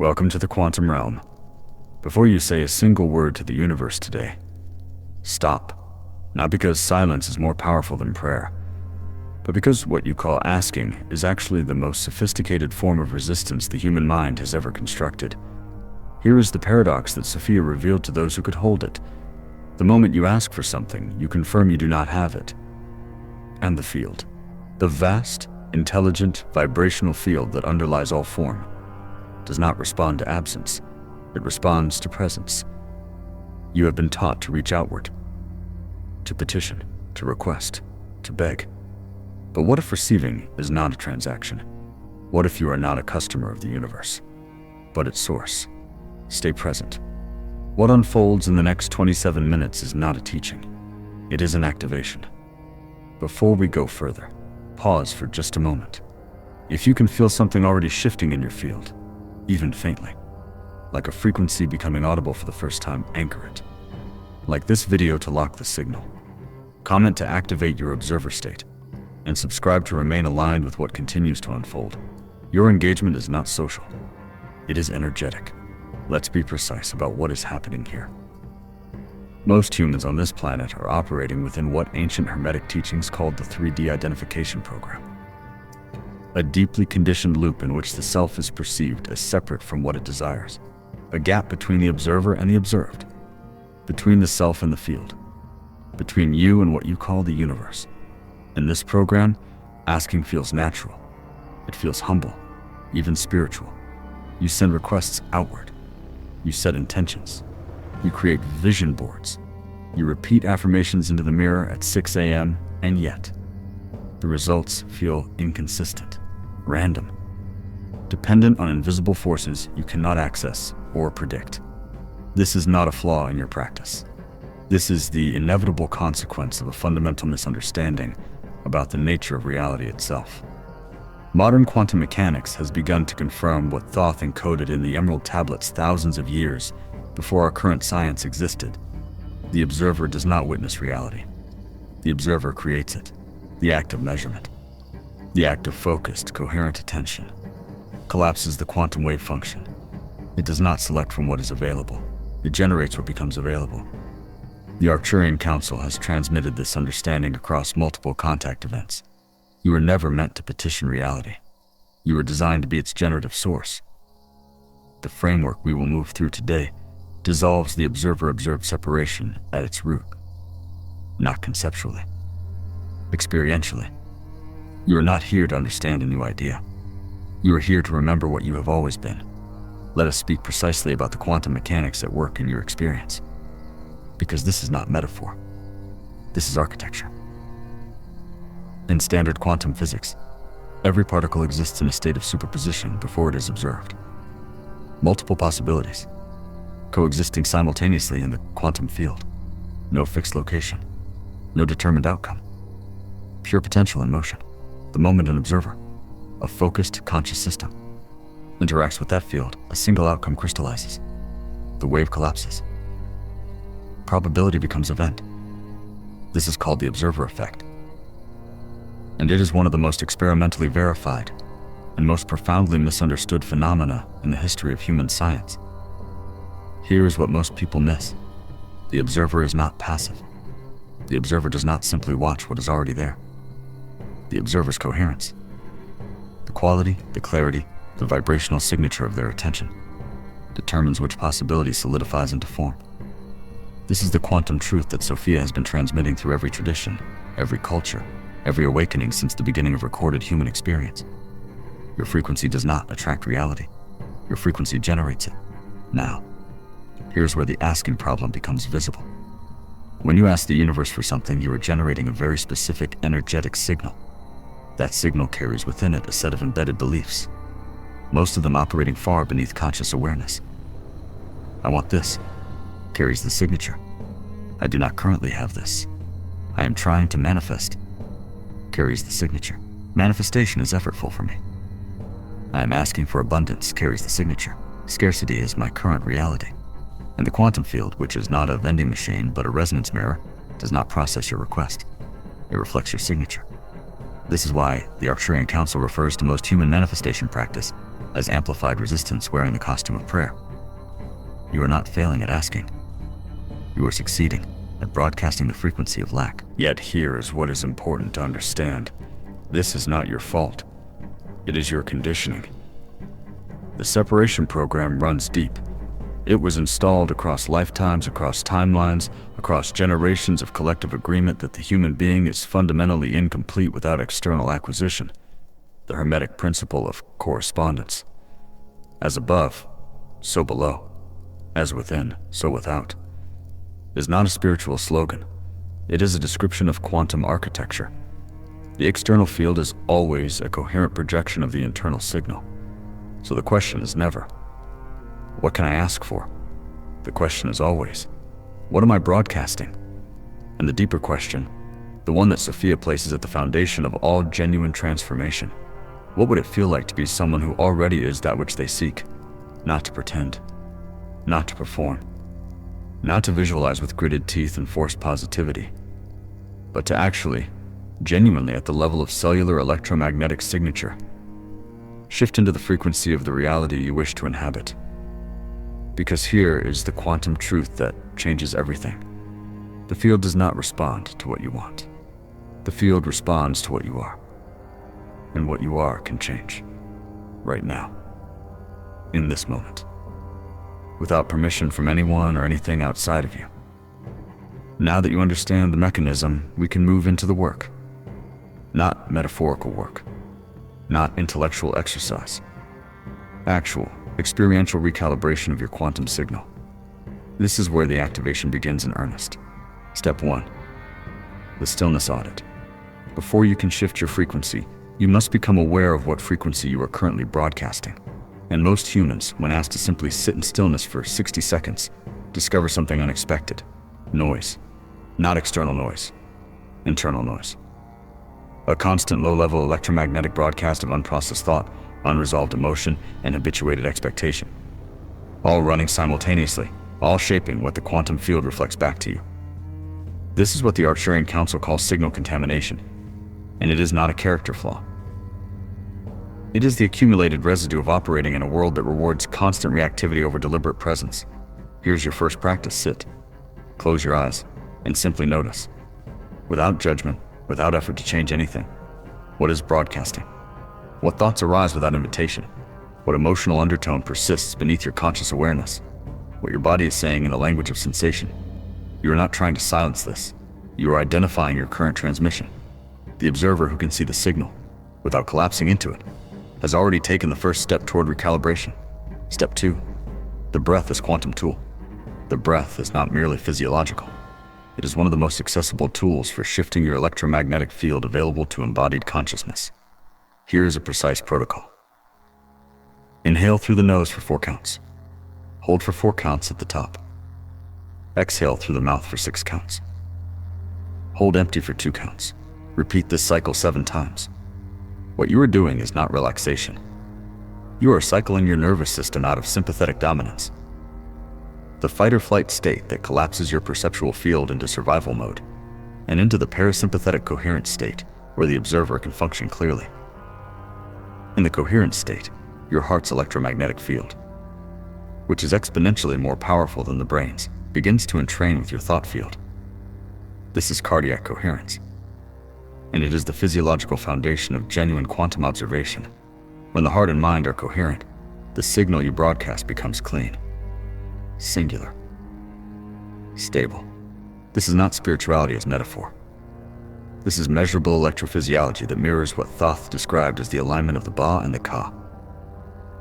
Welcome to the quantum realm. Before you say a single word to the universe today, stop. Not because silence is more powerful than prayer, but because what you call asking is actually the most sophisticated form of resistance the human mind has ever constructed. Here is the paradox that Sophia revealed to those who could hold it. The moment you ask for something, you confirm you do not have it. And the field, the vast, intelligent, vibrational field that underlies all form, does not respond to absence. It responds to presence. You have been taught to reach outward, to petition, to request, to beg. But what if receiving is not a transaction? What if you are not a customer of the universe, but its source? Stay present. What unfolds in the next 27 minutes is not a teaching. It is an activation. Before we go further, pause for just a moment. If you can feel something already shifting in your field, even faintly, like a frequency becoming audible for the first time, anchor it. Like this video to lock the signal. Comment to activate your observer state, and subscribe to remain aligned with what continues to unfold. Your engagement is not social. It is energetic. Let's be precise about what is happening here. Most humans on this planet are operating within what ancient Hermetic teachings called the 3D identification program. A deeply conditioned loop in which the self is perceived as separate from what it desires. A gap between the observer and the observed. Between the self and the field. Between you and what you call the universe. In this program, asking feels natural. It feels humble, even spiritual. You send requests outward. You set intentions. You create vision boards. You repeat affirmations into the mirror at 6 a.m., and yet, the results feel inconsistent, random, dependent on invisible forces you cannot access or predict. This is not a flaw in your practice. This is the inevitable consequence of a fundamental misunderstanding about the nature of reality itself. Modern quantum mechanics has begun to confirm what Thoth encoded in the Emerald Tablets thousands of years before our current science existed. The observer does not witness reality. The observer creates it. The act of measurement, the act of focused, coherent attention, collapses the quantum wave function. It does not select from what is available. It generates what becomes available. The Arcturian Council has transmitted this understanding across multiple contact events. You were never meant to petition reality. You were designed to be its generative source. The framework we will move through today dissolves the observer-observed separation at its root, not conceptually, experientially. You are not here to understand a new idea. You are here to remember what you have always been. Let us speak precisely about the quantum mechanics at work in your experience. Because this is not metaphor. This is architecture. In standard quantum physics, every particle exists in a state of superposition before it is observed. Multiple possibilities, coexisting simultaneously in the quantum field. No fixed location, no determined outcome. Pure potential in motion. The moment an observer, a focused, conscious system, interacts with that field, a single outcome crystallizes. The wave collapses. Probability becomes event. This is called the observer effect. And it is one of the most experimentally verified and most profoundly misunderstood phenomena in the history of human science. Here is what most people miss. The observer is not passive. The observer does not simply watch what is already there. The observer's coherence, the quality, the clarity, the vibrational signature of their attention, determines which possibility solidifies into form. This is the quantum truth that Sophia has been transmitting through every tradition, every culture, every awakening since the beginning of recorded human experience. Your frequency does not attract reality. Your frequency generates it. Now, here's where the asking problem becomes visible. When you ask the universe for something, you are generating a very specific energetic signal. That signal carries within it a set of embedded beliefs, most of them operating far beneath conscious awareness. I want this, carries the signature. I do not currently have this. I am trying to manifest, carries the signature. Manifestation is effortful for me. I am asking for abundance, carries the signature. Scarcity is my current reality. And the quantum field, which is not a vending machine but a resonance mirror, does not process your request. It reflects your signature. This is why the Arcturian Council refers to most human manifestation practice as amplified resistance wearing the costume of prayer. You are not failing at asking. You are succeeding at broadcasting the frequency of lack. Yet here is what is important to understand. This is not your fault. It is your conditioning. The separation program runs deep. It was installed across lifetimes, across timelines, across generations of collective agreement that the human being is fundamentally incomplete without external acquisition. The Hermetic principle of correspondence. As above, so below. As within, so without. Is not a spiritual slogan. It is a description of quantum architecture. The external field is always a coherent projection of the internal signal. So the question is never, what can I ask for? The question is always, what am I broadcasting? And the deeper question, the one that Sophia places at the foundation of all genuine transformation, what would it feel like to be someone who already is that which they seek? Not to pretend, not to perform, not to visualize with gritted teeth and forced positivity, but to actually, genuinely at the level of cellular electromagnetic signature, shift into the frequency of the reality you wish to inhabit. Because here is the quantum truth that changes everything. The field does not respond to what you want. The field responds to what you are. And what you are can change. Right now. In this moment. Without permission from anyone or anything outside of you. Now that you understand the mechanism, we can move into the work. Not metaphorical work. Not intellectual exercise. Actual, experiential recalibration of your quantum signal. This is where the activation begins in earnest. Step 1. The stillness audit. Before you can shift your frequency, you must become aware of what frequency you are currently broadcasting. And most humans, when asked to simply sit in stillness for 60 seconds, discover something unexpected. Noise. Not external noise. Internal noise. A constant low-level electromagnetic broadcast of unprocessed thought, unresolved emotion, and habituated expectation. All running simultaneously, all shaping what the quantum field reflects back to you. This is what the Arcturian Council calls signal contamination, and it is not a character flaw. It is the accumulated residue of operating in a world that rewards constant reactivity over deliberate presence. Here's your first practice. Sit, close your eyes, and simply notice. Without judgment, without effort to change anything. What is broadcasting? What thoughts arise without invitation? What emotional undertone persists beneath your conscious awareness? What your body is saying in the language of sensation? You are not trying to silence this. You are identifying your current transmission. The observer who can see the signal, without collapsing into it, has already taken the first step toward recalibration. Step 2. The breath is quantum tool. The breath is not merely physiological. It is one of the most accessible tools for shifting your electromagnetic field available to embodied consciousness. Here is a precise protocol. Inhale through the nose for 4 counts. Hold for 4 counts at the top. Exhale through the mouth for 6 counts. Hold empty for 2 counts. Repeat this cycle 7 times. What you are doing is not relaxation. You are cycling your nervous system out of sympathetic dominance, the fight-or-flight state that collapses your perceptual field into survival mode, and into the parasympathetic coherent state, where the observer can function clearly. In the coherent state, your heart's electromagnetic field, which is exponentially more powerful than the brain's, begins to entrain with your thought field. This is cardiac coherence, and it is the physiological foundation of genuine quantum observation. When the heart and mind are coherent, the signal you broadcast becomes clean, singular, stable. This is not spirituality as metaphor. This is measurable electrophysiology that mirrors what Thoth described as the alignment of the Ba and the Ka.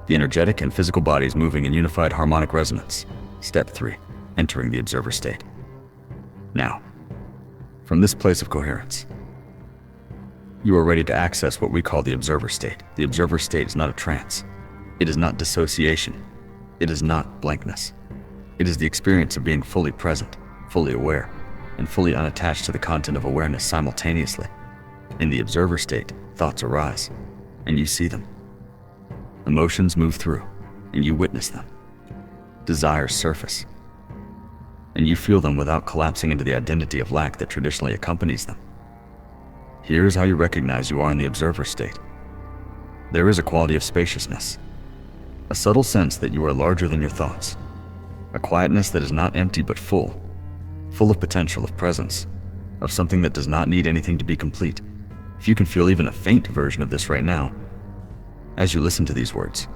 The energetic and physical bodies moving in unified harmonic resonance. Step 3. Entering the observer state. Now, from this place of coherence, you are ready to access what we call the observer state. The observer state is not a trance. It is not dissociation. It is not blankness. It is the experience of being fully present, fully aware, and fully unattached to the content of awareness simultaneously. In the observer state, thoughts arise, and you see them. Emotions move through, and you witness them. Desires surface, and you feel them without collapsing into the identity of lack that traditionally accompanies them. Here is how you recognize you are in the observer state. There is a quality of spaciousness, a subtle sense that you are larger than your thoughts, a quietness that is not empty but full of potential, of presence, of something that does not need anything to be complete. If you can feel even a faint version of this right now, as you listen to these words,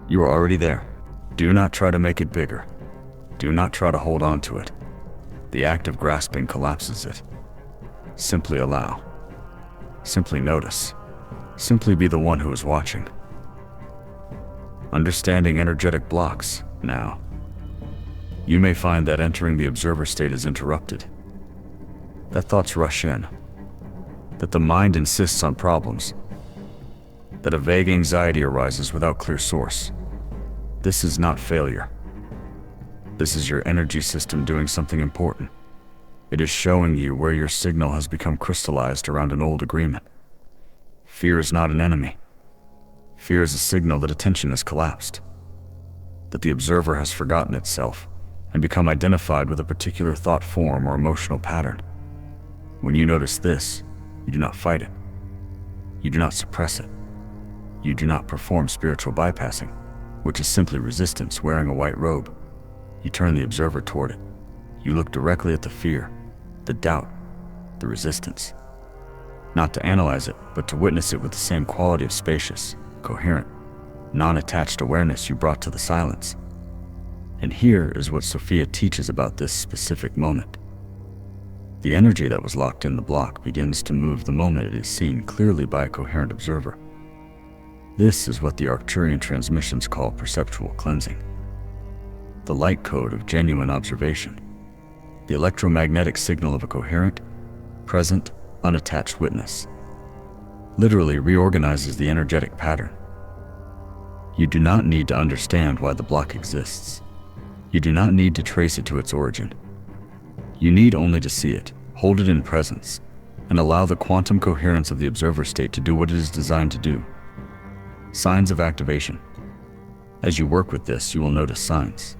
you are already there. Do not try to make it bigger. Do not try to hold on to it. The act of grasping collapses it. Simply allow. Simply notice. Simply be the one who is watching. Understanding energetic blocks now. You may find that entering the observer state is interrupted, that thoughts rush in, that the mind insists on problems, that a vague anxiety arises without clear source. This is not failure. This is your energy system doing something important. It is showing you where your signal has become crystallized around an old agreement. Fear is not an enemy. Fear is a signal that attention has collapsed, that the observer has forgotten itself and become identified with a particular thought form or emotional pattern. When you notice this, you do not fight it. You do not suppress it. You do not perform spiritual bypassing, which is simply resistance wearing a white robe. You turn the observer toward it. You look directly at the fear, the doubt, the resistance. Not to analyze it, but to witness it with the same quality of spacious, coherent, non-attached awareness you brought to the silence. And here is what Sophia teaches about this specific moment. The energy that was locked in the block begins to move the moment it is seen clearly by a coherent observer. This is what the Arcturian transmissions call perceptual cleansing. The light code of genuine observation. The electromagnetic signal of a coherent, present, unattached witness. Literally reorganizes the energetic pattern. You do not need to understand why the block exists. You do not need to trace it to its origin. You need only to see it, hold it in presence, and allow the quantum coherence of the observer state to do what it is designed to do. Signs of activation. As you work with this, you will notice signs.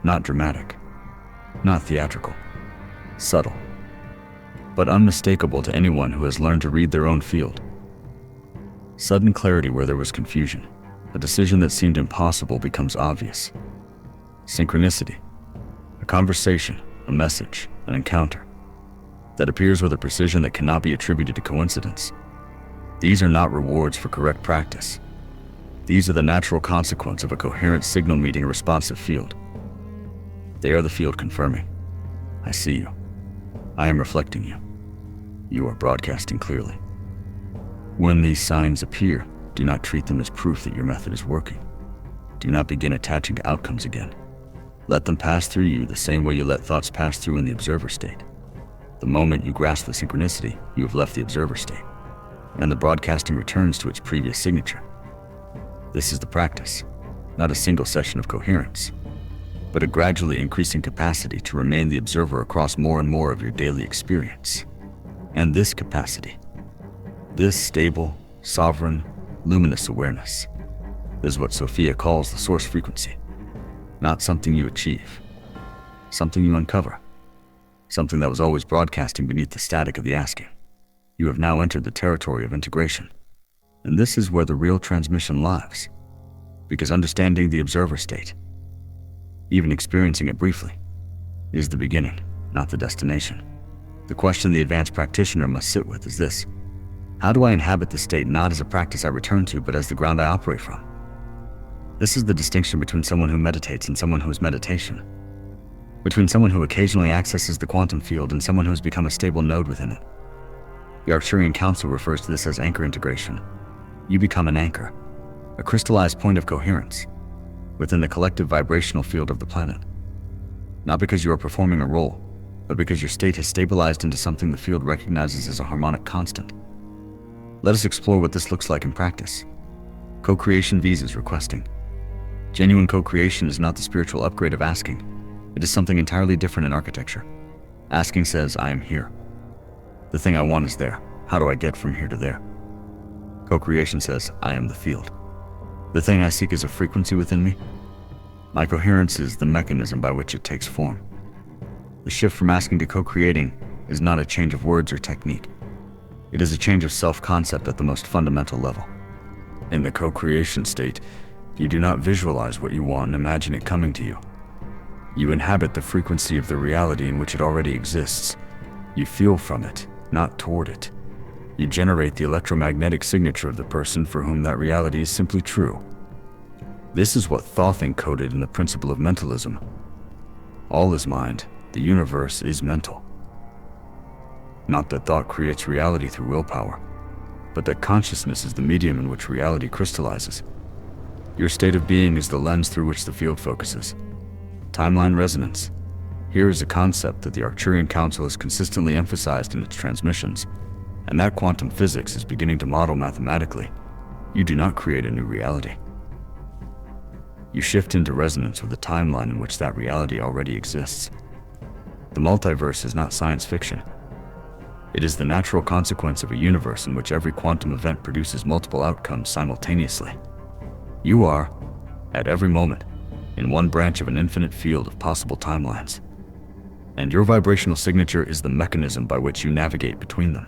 Not dramatic, not theatrical, subtle, but unmistakable to anyone who has learned to read their own field. Sudden clarity where there was confusion. A decision that seemed impossible becomes obvious. Synchronicity. A conversation, a message, an encounter that appears with a precision that cannot be attributed to coincidence. These are not rewards for correct practice. These are the natural consequence of a coherent signal meeting a responsive field. They are the field confirming. I see you. I am reflecting you. You are broadcasting clearly. When these signs appear, do not treat them as proof that your method is working. Do not begin attaching to outcomes again. Let them pass through you the same way you let thoughts pass through in the observer state. The moment you grasp the synchronicity, you have left the observer state, and the broadcasting returns to its previous signature. This is the practice, not a single session of coherence, but a gradually increasing capacity to remain the observer across more and more of your daily experience. And this capacity, this stable, sovereign, luminous awareness, is what Sophia calls the source frequency. Not something you achieve, something you uncover, something that was always broadcasting beneath the static of the asking. You have now entered the territory of integration, and this is where the real transmission lies, because understanding the observer state, even experiencing it briefly, is the beginning, not the destination. The question the advanced practitioner must sit with is this: how do I inhabit this state not as a practice I return to, but as the ground I operate from? This is the distinction between someone who meditates and someone who is meditation, between someone who occasionally accesses the quantum field and someone who has become a stable node within it. The Arcturian Council refers to this as anchor integration. You become an anchor, a crystallized point of coherence within the collective vibrational field of the planet. Not because you are performing a role, but because your state has stabilized into something the field recognizes as a harmonic constant. Let us explore what this looks like in practice. Co-creation visas requesting. Genuine co-creation is not the spiritual upgrade of asking. It is something entirely different in architecture. Asking says, I am here. The thing I want is there. How do I get from here to there? Co-creation says, I am the field. The thing I seek is a frequency within me. My coherence is the mechanism by which it takes form. The shift from asking to co-creating is not a change of words or technique. It is a change of self-concept at the most fundamental level. In the co-creation state, You do not visualize what you want and imagine it coming to you. You inhabit the frequency of the reality in which it already exists. You feel from it, not toward it. You generate the electromagnetic signature of the person for whom that reality is simply true. This is what Thoth encoded in the principle of mentalism. All is mind, the universe is mental. Not that thought creates reality through willpower, but that consciousness is the medium in which reality crystallizes. Your state of being is the lens through which the field focuses. Timeline resonance. Here is a concept that the Arcturian Council has consistently emphasized in its transmissions, and that quantum physics is beginning to model mathematically. You do not create a new reality. You shift into resonance with the timeline in which that reality already exists. The multiverse is not science fiction. It is the natural consequence of a universe in which every quantum event produces multiple outcomes simultaneously. You are, at every moment, in one branch of an infinite field of possible timelines. And your vibrational signature is the mechanism by which you navigate between them.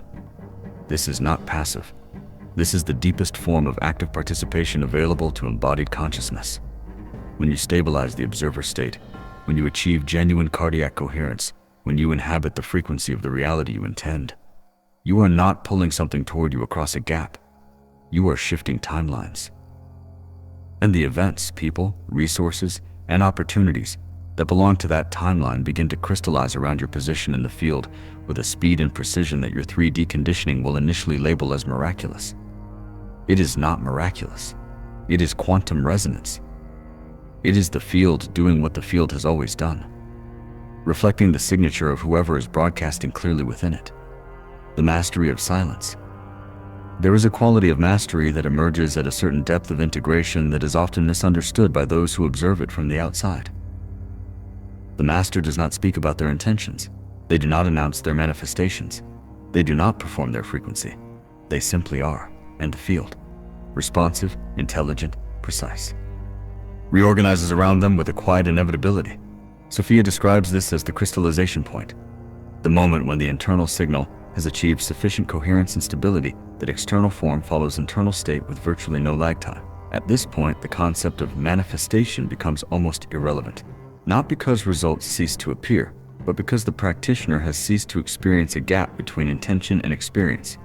This is not passive. This is the deepest form of active participation available to embodied consciousness. When you stabilize the observer state, when you achieve genuine cardiac coherence, when you inhabit the frequency of the reality you intend, you are not pulling something toward you across a gap. You are shifting timelines. And the events, people, resources, and opportunities that belong to that timeline begin to crystallize around your position in the field with a speed and precision that your 3D conditioning will initially label as miraculous. It is not miraculous. It is quantum resonance. It is the field doing what the field has always done, reflecting the signature of whoever is broadcasting clearly within it. The mastery of silence. There is a quality of mastery that emerges at a certain depth of integration that is often misunderstood by those who observe it from the outside. The master does not speak about their intentions. They do not announce their manifestations. They do not perform their frequency. They simply are, and the field, responsive, intelligent, precise, reorganizes around them with a quiet inevitability. Sophia describes this as the crystallization point, the moment when the internal signal has achieved sufficient coherence and stability that external form follows internal state with virtually no lag time. At this point, the concept of manifestation becomes almost irrelevant, not because results cease to appear, but because the practitioner has ceased to experience a gap between intention and experience.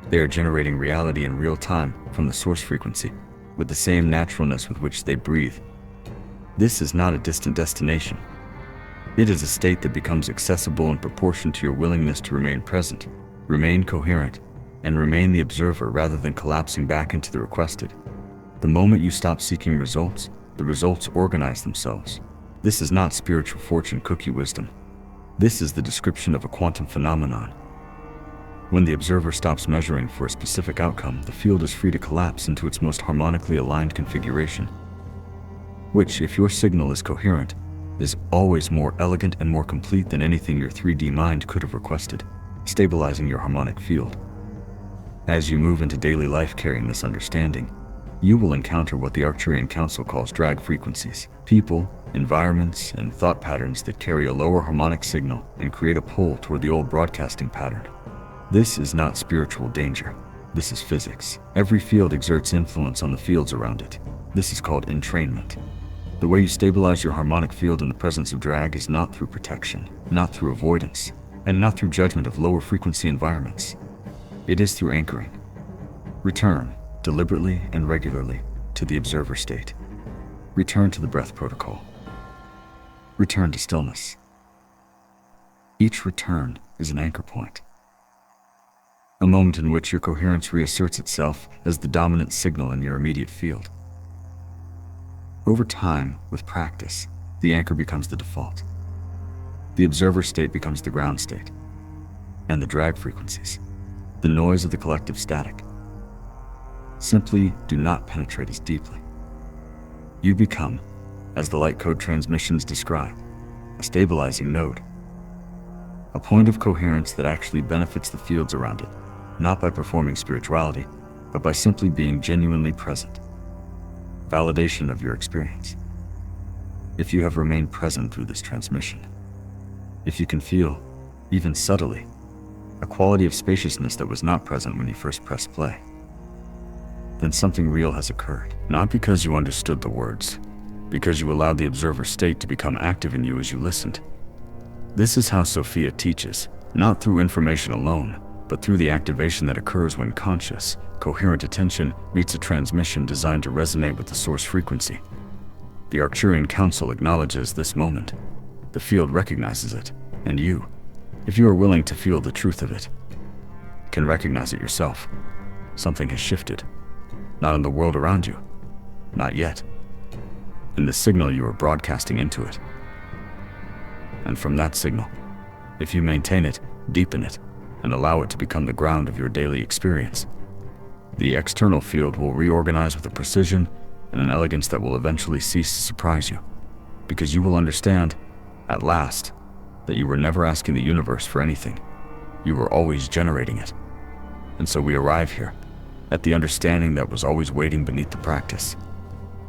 They are generating reality in real time from the source frequency, with the same naturalness with which they breathe. This is not a distant destination. It is a state that becomes accessible in proportion to your willingness to remain present, remain coherent, and remain the observer rather than collapsing back into the requested. The moment you stop seeking results, the results organize themselves. This is not spiritual fortune cookie wisdom. This is the description of a quantum phenomenon. When the observer stops measuring for a specific outcome, the field is free to collapse into its most harmonically aligned configuration, which, if your signal is coherent, is always more elegant and more complete than anything your 3D mind could have requested, stabilizing your harmonic field. As you move into daily life carrying this understanding, you will encounter what the Arcturian Council calls drag frequencies, people, environments, and thought patterns that carry a lower harmonic signal and create a pull toward the old broadcasting pattern. This is not spiritual danger. This is physics. Every field exerts influence on the fields around it. This is called entrainment. The way you stabilize your harmonic field in the presence of drag is not through protection, not through avoidance, and not through judgment of lower frequency environments. It is through anchoring. Return, deliberately and regularly, to the observer state. Return to the breath protocol. Return to stillness. Each return is an anchor point, a moment in which your coherence reasserts itself as the dominant signal in your immediate field. Over time, with practice, the anchor becomes the default. The observer state becomes the ground state, and the drag frequencies, the noise of the collective static, simply do not penetrate as deeply. You become, as the light code transmissions describe, a stabilizing node, a point of coherence that actually benefits the fields around it, not by performing spirituality, but by simply being genuinely present. Validation of your experience. If you have remained present through this transmission, if you can feel, even subtly, a quality of spaciousness that was not present when you first pressed play, then something real has occurred. Not because you understood the words, because you allowed the observer state to become active in you as you listened. This is how Sophia teaches, not through information alone, but through the activation that occurs when conscious, coherent attention meets a transmission designed to resonate with the source frequency. The Arcturian Council acknowledges this moment. The field recognizes it, and you, if you are willing to feel the truth of it, can recognize it yourself. Something has shifted. Not in the world around you. Not yet. In the signal you are broadcasting into it. And from that signal, if you maintain it, deepen it, and allow it to become the ground of your daily experience, the external field will reorganize with a precision and an elegance that will eventually cease to surprise you, because you will understand, at last, that you were never asking the universe for anything. You were always generating it. And so we arrive here, at the understanding that was always waiting beneath the practice.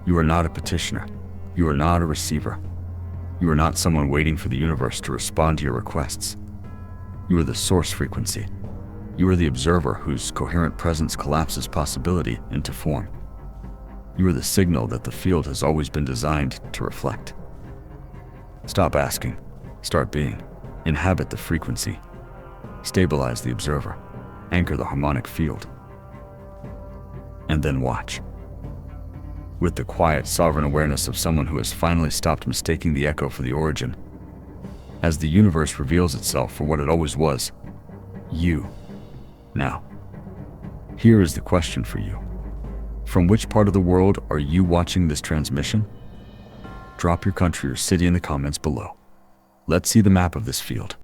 You are not a petitioner. You are not a receiver. You are not someone waiting for the universe to respond to your requests. You are the source frequency. You are the observer whose coherent presence collapses possibility into form. You are the signal that the field has always been designed to reflect. Stop asking. Start being. Inhabit the frequency. Stabilize the observer. Anchor the harmonic field. And then watch. With the quiet, sovereign awareness of someone who has finally stopped mistaking the echo for the origin, as the universe reveals itself for what it always was, you. Now, here is the question for you. From which part of the world are you watching this transmission? Drop your country or city in the comments below. Let's see the map of this field.